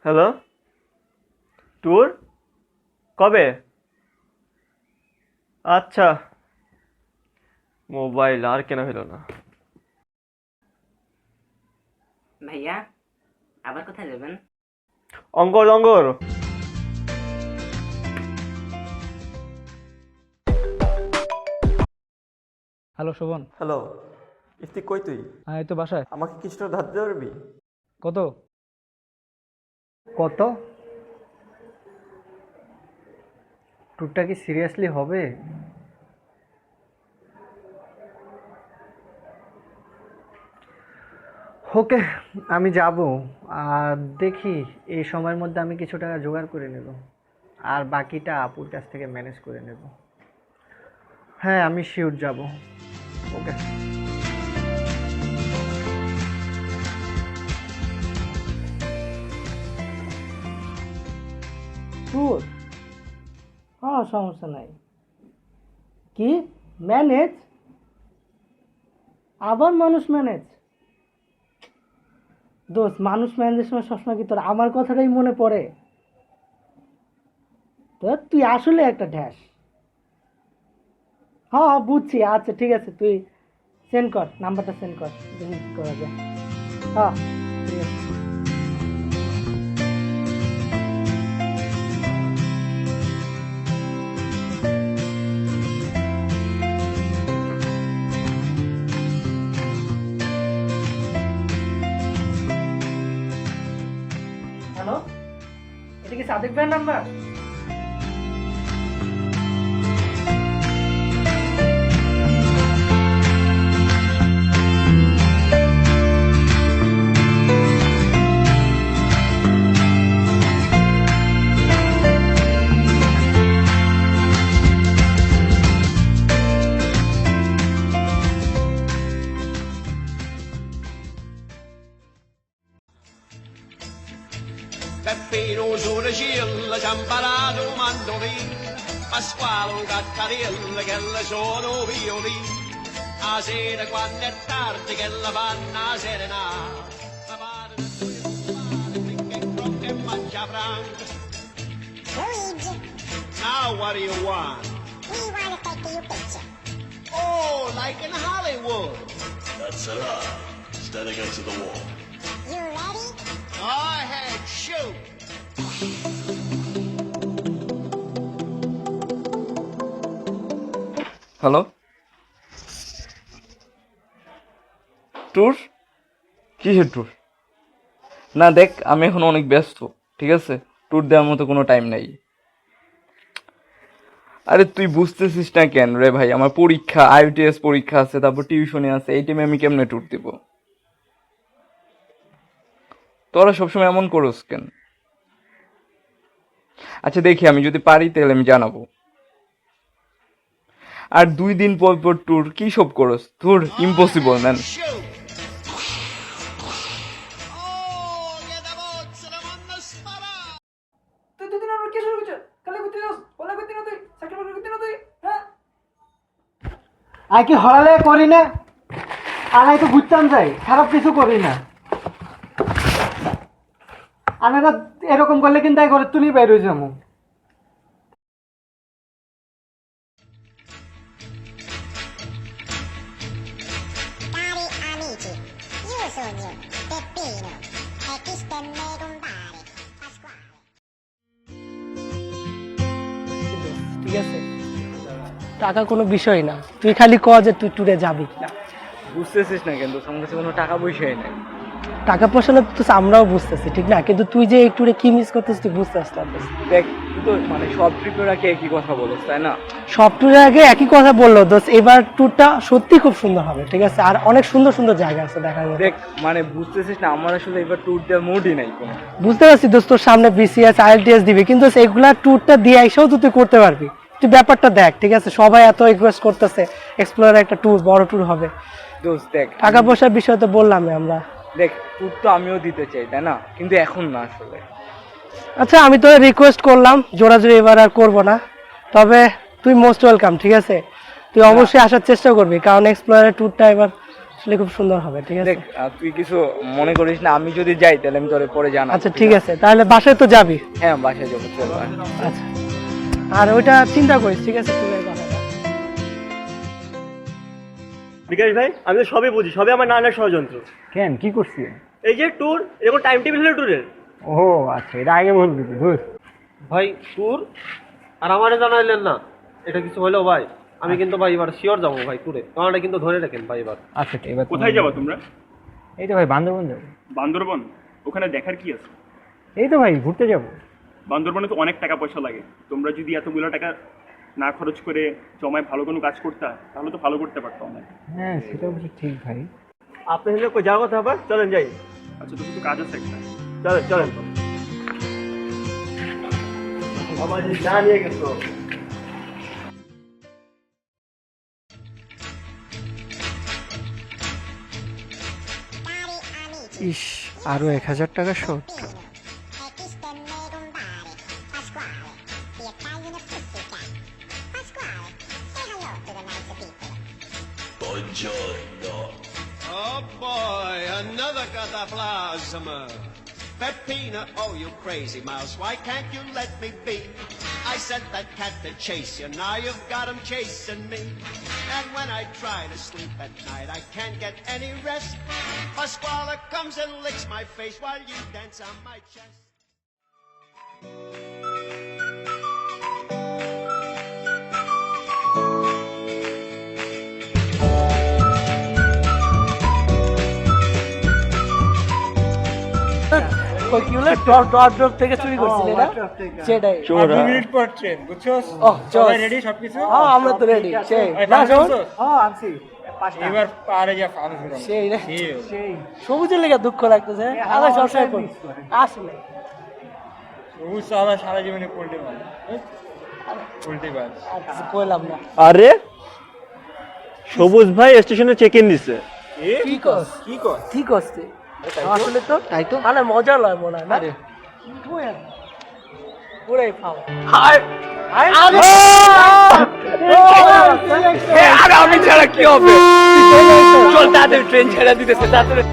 Hello, tour কবে? আচ্ছা, mobile আর কেনা হলো না। ভাইয়া আবার কোথায় যাবেন? অঙ্গর অঙ্গর। হ্যালো শোভন। হ্যালো, ইফতি কই তুই? হ্যাঁ এই তো বাসায়। আমাকে কিছুটা ধার দিতে পারবি? কত? কত? ট্যুরটা কি সিরিয়াসলি হবে? ওকে, আমি যাব। আর দেখি এই সময়ের মধ্যে আমি কিছু টাকা জোগাড় করে নেব, আর বাকিটা আপুর কাছ থেকে ম্যানেজ করে নেব। হ্যাঁ, আমি শিওর যাব। ওকে। ট্যুর? হ্যাঁ, সমস্যা নাই। কি ম্যানেজ? আবার মানুষ ম্যানেজ? দোস্ত, মানুষ ম্যানেজের সময় সবসময় কি তোর আমার কথাটাই মনে পড়ে? তো তুই আসলে একটা ঢ্যাস। হ্যাঁ হ্যাঁ, বুঝছি। আচ্ছা ঠিক আছে, তুই সেন্ড কর, নাম্বারটা সেন্ড কর, দেখি কি করা যায়। হ্যাঁ ঠিক আছে। হ্যালো, এটা কি সাদিক ভাইয়ের number? Peppino sulle scilla, Ciamparato mandolino, Pasqualo Caccarella che le sono violini. A sera quando è tardi che la fanno a serenata, la pare che crocca e mangia franca. Luigi, Now what do you want? we want to take you picture. Oh, like in Hollywood. That's a lie. Standing up to the wall. You ready? Go ahead, shoot. Hello, tour? কিসের tour? না দেখ, আমি এখন অনেক ব্যস্ত, ঠিক আছে? Tour দেওয়ার মতো কোনো টাইম নাই। আরে তুই বুঝতেছিস না কেন রে ভাই? আমার পরীক্ষা, আইএলটিএস পরীক্ষা আছে, তারপর টিউশনে আছে, এই টাইমে আমি কেমনে ট্যুর দিব? তোরা সবসময় এমন করস কেন? আচ্ছা দেখি, আমি যদি পারি তাহলে আমি জানাবো। আর 2 দিন পর পর ট্যুর কি সব করস? তোর impossible man. Shoot. Oh, che da bozza, la manna sparare. তুই দুদিন আমার কে শুরু করছিস? কালে করতে যাস, বলা করতে না তুই, চাকরি বাকরি করতে না তুই, হ্যাঁ? আর কি হরালে করি না? আর তো বুঝতাম যাই, খারাপ কিছু করি না। আনারা এরকম করলে কিন্তু এই ঘরে তুলি বাইরে হয়ে যাবো। Cari amici, io sono Peppino e chi stemme rumbare Pasquale. ঠিক আছে, টাকা কোনো বিষয় না, তুই খালি ক যে তুই ট্যুরে যাবি। বুঝতেছিস না কেন? তোর কাছে কোনো টাকা পয়সাই নাই। টাকা পয়সা না তো আমরাও বুঝতেছি, ঠিক না? কিন্তু তুই যে এই ট্যুরে কি মিস করতেছিস তুই বুঝতে পারছিস। দেখ, তুই তো মানে সব ট্রিপের আগে একই কথা বলিস, তাই না? সব ট্যুরের আগে একই কথা বললো দোস্ত, এবার ট্যুরটা সত্যি খুব সুন্দর হবে, ঠিক আছে? আর অনেক সুন্দর সুন্দর জায়গা আছে দেখার মতো। দেখ মানে বুঝতেছিস না, আমার আসলে এবার ট্যুর দেওয়ার মুডই নাই কোনো। বুঝতে পারছি দোস্ত, তোর সামনে বিসিএস আইএলটিএস দিবি, কিন্তু এগুলা ট্যুরটা দিয়ে এসেও তো তুই করতে পারবি। তুই ব্যাপারটা দেখ, ঠিক আছে? সবাই এত রিকোয়েস্ট করতেছে, এক্সপ্লোরার একটা ট্যুর, বড় ট্যুর হবে। দোস্ত দেখ, টাকা পয়সার বিষয় তো বললামই আমরা। দেখ ট্যুর তো আমিও দিতে চাই, তাই না? কিন্তু এখন না আসলে। আচ্ছা, আমি তো রিকোয়েস্ট করলাম, জোরাজোরি এবার আর করবো না। তবে তুই মোস্ট ওয়েলকাম, ঠিক আছে? তুই অবশ্যই আসার চেষ্টা করবি, কারণ এক্সপ্লোরার ট্যুরটা এবার আসলে খুব সুন্দর হবে, ঠিক আছে? দেখ তুই কিছু মনে করিস না, আমি যদি যাই তাহলে আমি তোরে পরে জানাবো। আচ্ছা ঠিক আছে, তাহলে বাসায় তো যাবি। হ্যাঁ বাসায় যাবো, চল। আচ্ছা, আর ওইটা চিন্তা করিস, ঠিক আছে? তুই কথাটা বিকাশ ভাই, আমি তো সবই বুঝি, সবই আমার নানার ষড়যন্ত্র। কেন, কি করছি? এই যে ট্যুর, এরকম টাইম টেবিল হলো ট্যুরের। ও আচ্ছা, এটা আগে বলবি তো, ধুর। ভাই ট্যুর আর আমারে জানাইলেন না, এটা কিছু হলো ভাই? আমি কিন্তু ভাই এবার শিওর যাবো ভাই ট্যুরে, কারণটা কিন্তু ধরে রাখেন ভাই এবার। আচ্ছা এবার কোথায় যাবো তোমরা? এই তো ভাই বান্দরবন যাবো। বান্দরবন? ওখানে দেখার কি আছে? এই তো ভাই ঘুরতে যাবো। বান্দরবনে তো অনেক টাকা পয়সা লাগে। তোমরা যদি এতগুলো টাকা না খরচ করে জমায় ভালো কোনো কাজ করতা, তাহলে তো ভালো করতে পারতাম না। হ্যাঁ সেটা অবশ্য ঠিক ভাই। আপনি হেলে কই যাওয়ার কথা আবার? চলেন যাই। আচ্ছা তোর তো কাজ আছে একটা। চলেন চলেন। বাবা জি যা নিয়ে গেছো। ইস, আরো 1000 টাকা short. Buongiorno. Oh boy, another cataplasm. Peppina, oh you crazy mouse, why can't you let me be? I sent that cat to chase you, now you've got him chasing me. And when I try to sleep at night, I can't get any rest. Pasquale comes and licks my face while you dance on my chest. কি হলো, drop থেকে চুরি করছিলি না? সেটাই। পর train, বুঝছস? ও চল, রেডি সবকিছু? হ্যাঁ আমরা তো রেডি। সেই না শোন, হ্যাঁ আনছি। এবার পারে যা ফালু শুরু। সেই রে, সবুজের লেগে দুঃখ লাগতেছে। আগে সবসময় করি আসলে সবুজ সারা সারা জীবনে পল্টে মার। পল্টে বাজ। আর কইলাম না। আরে সবুজ ভাই স্টেশনে চেক ইন দিছে। কি কস? কি করছে আসলে? তো তাই তো, মানে মজা লয় মনে হয় না? পুরাই ফাও। আমি ছাড়া কি হবে? চল তাড়াতাড়ি ট্রেন ছেড়ে দিতেছে, তাড়াতাড়ি।